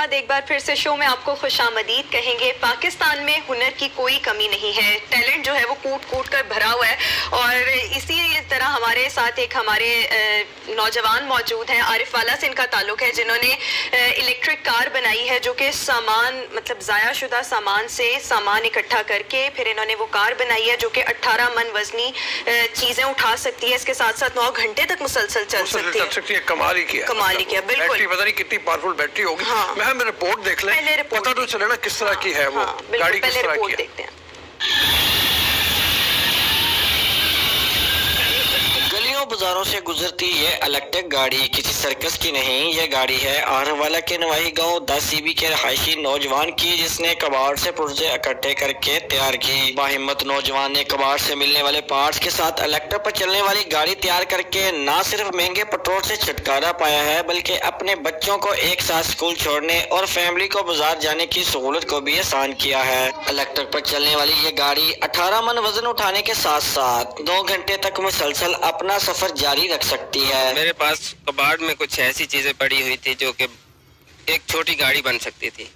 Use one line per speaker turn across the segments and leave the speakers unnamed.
बाद एक बार फिर से शो में आपको खुशामदीद कहेंगे। पाकिस्तान में हुनर की कोई कमी नहीं है, टैलेंट जो है वो कूट कूट कर भरा हुआ है। और इसी तरह हमारे साथ एक हमारे नौजवान मौजूद हैं, आरिफ वाला से इनका ताल्लुक है, जिन्होंने इलेक्ट्रिक कार बनाई है जो कि सामान मतलब ज़ाया शुदा सामान से सामान इकट्ठा करके फिर इन्होंने वो कार बनाई है जो कि 18 मन वजनी चीज़ें उठा सकती है, इसके साथ साथ 9 घंटे तक मुसलसल चल सकती है।
कमाल ही किया,
कमाल ही किया, बिल्कुल।
बैटरी पता नहीं कितनी पावरफुल बैटरी होगी।
हाँ।
मैं हमें रिपोर्ट देख लें, पता तो चले ना किस तरह की है वो गाड़ी, किस तरह की है।
देखते हैं।
बाजारों से गुजरती ये इलेक्ट्रिक गाड़ी किसी सर्कस की नहीं, ये गाड़ी है आहरवाला के नवाही गांव 10 सीबी के रहायशी नौजवान की, जिसने कबाड़ से पुर्जे इकट्ठे करके तैयार की। बाहिम्मत नौजवान ने कबाड़ से मिलने वाले पार्ट्स के साथ इलेक्ट्रिक पर चलने वाली गाड़ी तैयार करके न सिर्फ महंगे पेट्रोल से छुटकारा पाया है, बल्कि अपने बच्चों को एक साथ स्कूल छोड़ने और फैमिली को बाजार जाने की सहूलत को भी आसान किया है। इलेक्ट्रिक पर चलने वाली ये गाड़ी 18 मन वजन उठाने के साथ साथ 2 घंटे तक मुसलसल अपना सफर जारी रख सकती है।
मेरे पास कबाड़ में कुछ ऐसी चीजें पड़ी हुई थी जो कि एक छोटी गाड़ी बन सकती थी।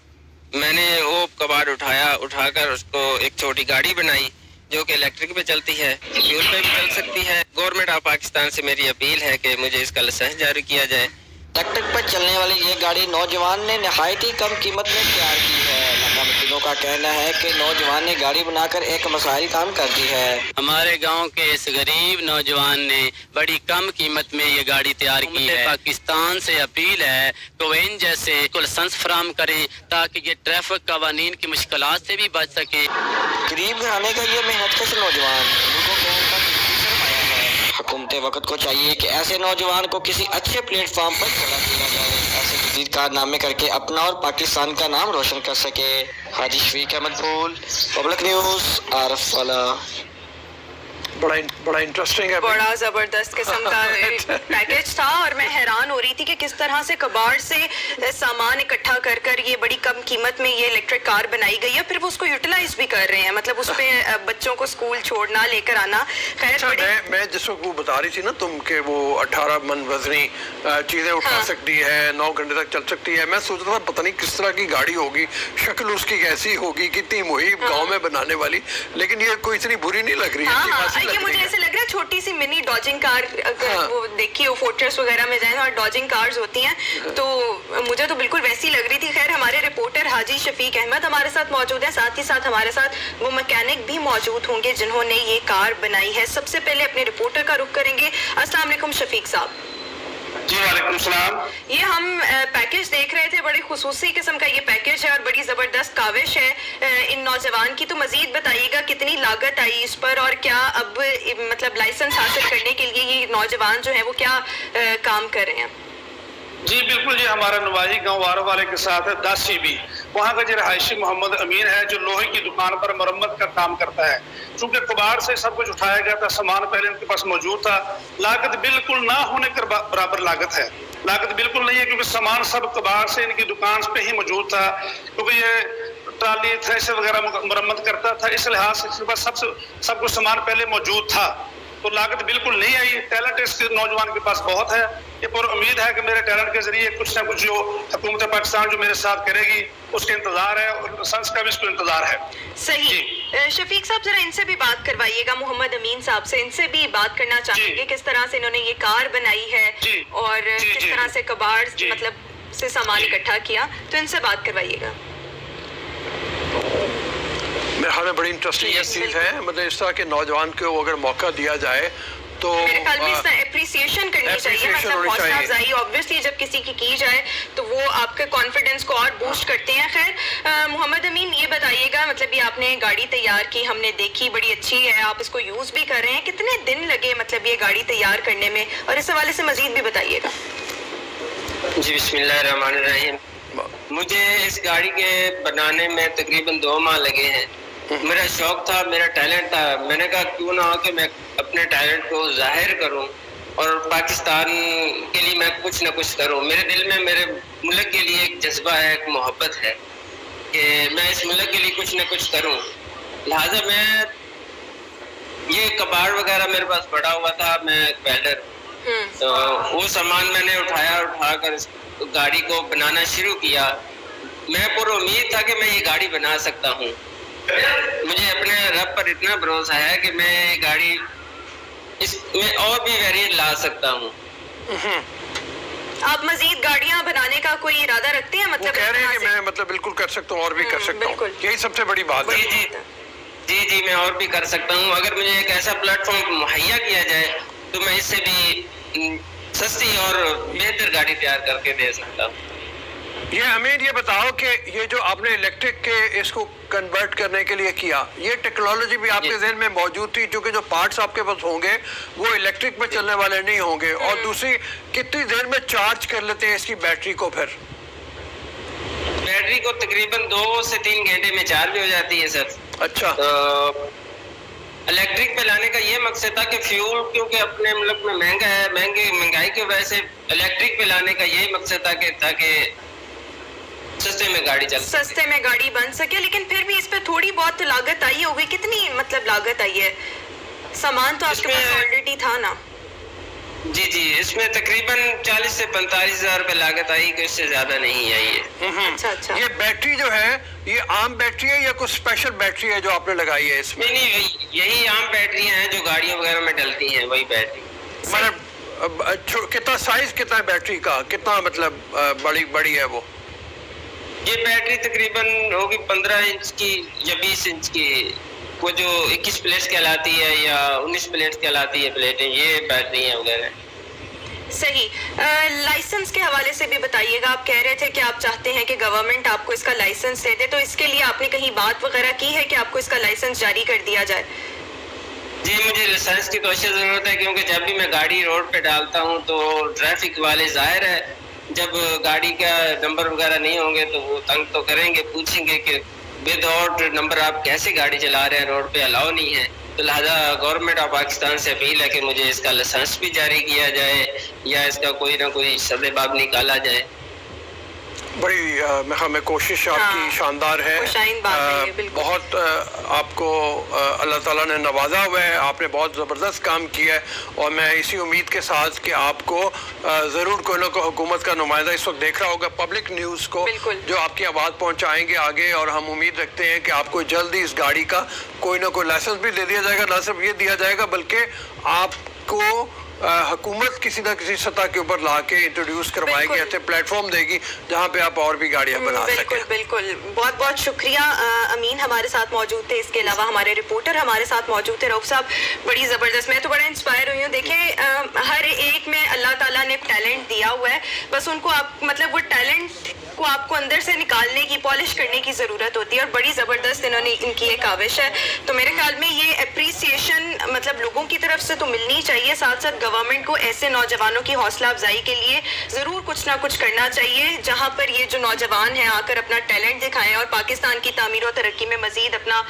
मैंने वो कबाड़ उठाकर उसको एक छोटी गाड़ी बनाई जो कि इलेक्ट्रिक पे चलती है, फ्यूल पे भी चल सकती है। गवर्नमेंट ऑफ पाकिस्तान से मेरी अपील है कि मुझे इसका लाइसेंस जारी किया जाए।
इलेक्ट्रिक पर चलने वाली ये गाड़ी नौजवान ने नहायत ही कम कीमत में तैयार की है। नाकामकिनों का कहना है कि नौजवान ने गाड़ी बनाकर एक मसाइल काम कर दी है।
हमारे गांव के इस गरीब नौजवान ने बड़ी कम कीमत में ये गाड़ी तैयार की है। पाकिस्तान से अपील है कि वह इन जैसे लाइसेंस फराहम करें ताकि ये ट्रैफिक कवानीन की मुश्किलात से भी बच सके।
गरीब घराने का ये मेहनतकश नौजवान हुकूमत वक्त को चाहिए कि ऐसे नौजवान को किसी अच्छे प्लेटफॉर्म पर खड़ा किया जाए, ऐसे जदीद कारनामे करके अपना और पाकिस्तान का नाम रोशन कर सके। हाजी शफीक अहमद फूल, पब्लिक न्यूज़, आरिफ वाला।
बड़ा इंटरेस्टिंग है,
बड़ा जबरदस्त किस्म का पैकेज था और मैं हैरान हो रही थी कि किस तरह से कबाड़ से सामान इकट्ठा कर कर ये बड़ी कम कीमत में ये इलेक्ट्रिक कार बनाई गई है, फिर वो उसको यूटिलाइज भी कर रहे हैं, मतलब उस पे बच्चों को स्कूल छोड़ना लेकर आना। खैर
अच्छा, मैं जिस वक्त वो बता रही थी ना तुम के वो 18 मन वजनी चीजें उठा सकती है, 9 घंटे तक चल सकती है। मैं सोच रहा था पता नहीं किस तरह की गाड़ी होगी, शक्ल उसकी कैसी होगी, कितनी मुहिब गाँव में बनाने वाली, लेकिन ये कोई इतनी बुरी नहीं लग रही है।
ये मुझे ऐसे लग रहा है छोटी सी मिनी डॉजिंग कार, अगर वो देखिए फोर्ट्रेस वगैरह में जाए और डॉजिंग कार्स होती हैं तो मुझे तो बिल्कुल वैसी लग रही थी। खैर हमारे रिपोर्टर हाजी शफीक अहमद हमारे साथ मौजूद हैं, साथ ही साथ हमारे साथ वो मैकेनिक भी मौजूद होंगे जिन्होंने ये कार बनाई है। सबसे पहले अपने रिपोर्टर का रुख करेंगे। अस्सलाम वालेकुम शफीक साहब।
जी वालेकुम सलाम।
ये हम पैकेज देख रहे थे, बड़ी खुसूसी किस्म का ये पैकेज है और बड़ी ज़बरदस्त काविश है इन नौजवान की। तो मज़ीद बताइएगा कितनी लागत आई इस पर और क्या अब मतलब लाइसेंस हासिल करने के लिए ये नौजवान जो है वो क्या काम कर रहे हैं?
जी बिल्कुल, ये हमारा नवाही गांव वाले के साथ है 10 सीबी। वहाँ का जो रहायशी मोहम्मद अमीन है जो लोहे की दुकान पर मरम्मत का काम करता है। चूंकि कबाड़ से सब कुछ उठाया गया था, सामान पहले उनके पास मौजूद था, लागत बिल्कुल ना होने के बराबर लागत है। लागत बिल्कुल नहीं है क्योंकि सामान सब कबाड़ से इनकी दुकान पे ही मौजूद था, क्योंकि ये ट्राली थ्रेशर वगैरह मरम्मत करता था, इस लिहाज से इसके पास सब कुछ सामान पहले मौजूद था, तो लागत बिल्कुल नहीं आई। टैलेंट इस नौजवान के पास बहुत है। ये पूरी उम्मीद है कि मेरे टैलेंट के जरिए कुछ ना कुछ जो हुकूमत पाकिस्तान जो मेरे साथ करेगी उसके इंतजार है और लाइसेंस का भी इसको इंतजार है।
सही। शफीक साहब जरा इनसे भी बात करवाइएगा, मोहम्मद अमीन साहब से, इनसे भी बात करना चाहेंगे किस तरह से इन्होंने ये कार बनाई है और किस तरह से कबाड़ मतलब से सामान इकट्ठा किया, तो इनसे बात करवाइएगा।
मेरे ख्याल में बड़ी इंटरेस्टिंग चीज़ है, मतलब इस तरह के नौजवान को अगर मौका दिया जाए तो
मेरे ख्याल में इसका एप्रिसिएशन करनी चाहिए, मतलब हौसला अफजाई ऑब्वियसली जब किसी की जाए तो वो आपके कॉन्फिडेंस को और बूस्ट करते हैं। खैर मोहम्मद अमीन ये बताइएगा, मतलब ये आपने गाड़ी तैयार की, हमने देखी बड़ी अच्छी है, आप इसको यूज़ भी कर रहे हैं, कितने दिन लगे मतलब ये गाड़ी तैयार करने में, और इस हवाले से मजीद भी बताइएगा।
जी बिस्मिल्लाहिर्रहमानिर्रहीम। मुझे इस गाड़ी के बनाने में तकरीबन 2 माह लगे हैं। मेरा शौक था, मेरा टैलेंट था, मैंने कहा क्यों ना हो कि मैं अपने टैलेंट को जाहिर करूं और पाकिस्तान के लिए मैं कुछ ना कुछ करूं। मेरे दिल में मेरे मुल्क के लिए एक जज्बा है, एक मोहब्बत है कि मैं इस मुल्क के लिए कुछ ना कुछ करूं। लिहाजा मैं ये कबाड़ वगैरह मेरे पास पड़ा हुआ था, मैं वेल्डर, तो वो सामान मैंने उठाकर गाड़ी को बनाना शुरू किया। मैं पूरा उम्मीद था कि मैं ये गाड़ी बना सकता हूँ। मुझे अपने रब पर इतना भरोसा है कि मैं ये गाड़ी इसमें और भी वेरिएंट ला सकता हूँ।
आप मजीद गाड़ियां बनाने का कोई इरादा रखते हैं?
वो
मतलब
कह रहे हैं कि मैं मतलब बिल्कुल कर सकता हूँ और भी कर सकता हूँ,
बिल्कुल।
यही सबसे बड़ी बात है।
जी मैं और भी कर सकता हूँ। अगर मुझे एक ऐसा प्लेटफॉर्म मुहैया किया जाए तो मैं इससे भी सस्ती और बेहतर गाड़ी तैयार करके दे सकता हूँ।
ये अमीर ये बताओ कि ये जो आपने इलेक्ट्रिक के इसको कन्वर्ट करने के लिए किया, ये टेक्नोलॉजी भी आपके जहन में मौजूद थी? क्योंकि जो पार्ट्स आपके पास होंगे वो इलेक्ट्रिक पे चलने वाले नहीं होंगे। और दूसरी, कितनी देर में चार्ज कर लेते हैं इसकी बैटरी को? फिर
बैटरी को तकरीबन 2 से 3 घंटे में चार्ज हो जाती है सर।
अच्छा।
तो इलेक्ट्रिक पे लाने का ये मकसद था कि फ्यूल क्योंकि अपने मुल्क में महंगा है, महंगाई की वजह से इलेक्ट्रिक पे लाने का यही मकसद था कि ताकि सस्ते में गाड़ी
बन सके। लेकिन फिर भी इस पे थोड़ी बहुत लागत आई होगी। कितनी मतलब लागत आई है? सामान तो आपके पास ऑलरेडी था ना?
जी इसमें तकरीबन 40 से 45 हजार रुपए लागत आई, कि इससे ज्यादा नहीं आई है।
अच्छा।
ये बैटरी जो है ये आम बैटरी है या कुछ स्पेशल बैटरी है जो आपने लगाई है इसमें?
नहीं, यही आम बैटरियां हैं जो गाड़ियों वगैरह में डलती हैं, वही बैटरी।
मतलब कितना साइज कितना है बैटरी का? कितना मतलब बड़ी है वो?
ये बैटरी तकरीबन होगी 15 इंच की या 20 इंच की। वो जो 21 प्लेट्स कहलाती है या 19 प्लेट्स कहलाती है प्लेटें, ये बैटरी है वगैरह।
सही। लाइसेंस के हवाले से भी बताइएगा। आप कह रहे थे कि आप चाहते हैं कि गवर्नमेंट आपको इसका लाइसेंस दे दे, तो इसके लिए आपने कहीं बात वगैरह की है कि आपको इसका लाइसेंस जारी कर दिया जाए?
जी मुझे लाइसेंस की तो अवश्य जरूरत है, क्योंकि जब भी मैं गाड़ी रोड पे डालता हूँ तो ट्रैफिक वाले जाहिर है जब गाड़ी का नंबर वगैरह नहीं होंगे तो वो तंग तो करेंगे, पूछेंगे कि विदाउट नंबर आप कैसे गाड़ी चला रहे हैं, रोड पे अलाउ नहीं है। तो लिहाजा गवर्नमेंट ऑफ पाकिस्तान से अपील है कि मुझे इसका लाइसेंस भी जारी किया जाए या इसका कोई ना कोई सदेबाब निकाला जाए।
बड़ी में कोशिश आपकी शानदार है। बहुत आपको अल्लाह ताला ने नवाजा हुआ है, आपने बहुत ज़बरदस्त काम किया है। और मैं इसी उम्मीद के साथ कि आपको ज़रूर कोई ना कोई हुकूमत का नुमाइंदा इस वक्त देख रहा होगा पब्लिक न्यूज़ को, जो आपकी आवाज़ पहुंचाएंगे आगे। और हम उम्मीद रखते हैं कि आपको जल्दी इस गाड़ी का कोई ना कोई लाइसेंस भी दे दिया जाएगा। ना सिर्फ ये दिया जाएगा बल्कि आपको हुकूमत किसी ना किसी सतह के ऊपर ला के इंट्रोड्यूस करवाएगी, ऐसे प्लेटफॉर्म देगी जहाँ पे आप और भी गाड़ियाँ बना सकें।
बिल्कुल। बहुत बहुत शुक्रिया। अमीन हमारे साथ मौजूद थे, इसके अलावा हमारे रिपोर्टर हमारे साथ मौजूद थे। रऊफ साहब बड़ी ज़बरदस्त, मैं तो बड़ा इंस्पायर हुई हूँ। देखिए हर एक में अल्लाह ताला ने टैलेंट दिया हुआ है, बस उनको आप मतलब वो टैलेंट को आपको अंदर से निकालने की, पॉलिश करने की ज़रूरत होती है। और बड़ी ज़बरदस्त इन्होंने इनकी एक काविश है। तो मेरे ख्याल में ये अप्रिसिएशन मतलब लोगों की तरफ से तो मिलनी चाहिए, साथ साथ गवर्नमेंट को ऐसे नौजवानों की हौसला अफजाई के लिए ज़रूर कुछ ना कुछ करना चाहिए, जहाँ पर ये जो नौजवान हैं आकर अपना टैलेंट दिखाएं और पाकिस्तान की तामीर और तरक्की में मजीद अपना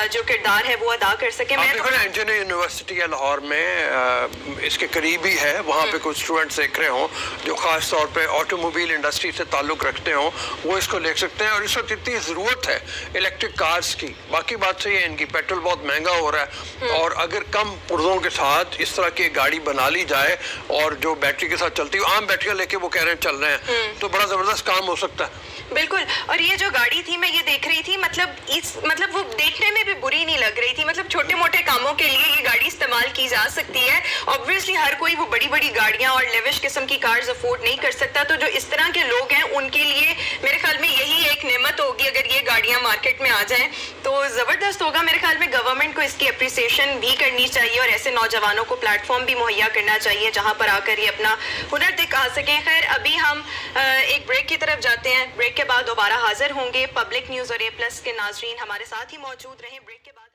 जो किरदार है वो अदा कर सके।
इंजीनियरिंग यूनिवर्सिटी है लाहौर में, इसके करीब ही है, वहाँ पे कुछ स्टूडेंट्स देख रहे हों जो ख़ास तौर पे ऑटोमोबाइल इंडस्ट्री से ताल्लुक़ रखते हों, वो इसको ले सकते हैं। और इस वक्त इतनी ज़रूरत है इलेक्ट्रिक कार्स की। बाकी बात सही है, इनकी पेट्रोल बहुत महंगा हो रहा है, और अगर कम पुर्जों के साथ इस तरह की गाड़ी बना ली जाए और जो बैटरी के साथ चलती है, आम बैटरियाँ लेके वो कह रहे हैं चल रहे हैं, तो बड़ा ज़बरदस्त काम हो सकता है।
बिल्कुल। और ये जो गाड़ी थी मैं ये देख रही थी, मतलब वो देखने में भी बुरी नहीं लग रही थी। मतलब छोटे मोटे कामों के लिए ये गाड़ी इस्तेमाल की जा सकती है। ऑब्वियसली हर कोई वो बड़ी बड़ी गाड़ियां और लेविश किस्म की कार्स अफोर्ड नहीं कर सकता, तो जो इस तरह के लोग हैं उनके लिए मेरे ख्याल में यही एक नेमत होगी अगर ये गाड़ियां मार्केट में आ जाएं, तो ज़बरदस्त होगा। मेरे ख्याल में गवर्नमेंट को इसकी अप्रिसिएशन भी करनी चाहिए और ऐसे नौजवानों को प्लेटफॉर्म भी मुहैया करना चाहिए जहाँ पर आकर ये अपना हुनर दिखा सकें। खैर अभी हम एक ब्रेक की तरफ जाते हैं। ब्रेक के बाद दोबारा हाजिर होंगे। पब्लिक न्यूज़ और A+ के नाज़रीन हमारे साथ ही मौजूद रहें। ब्रेक के बाद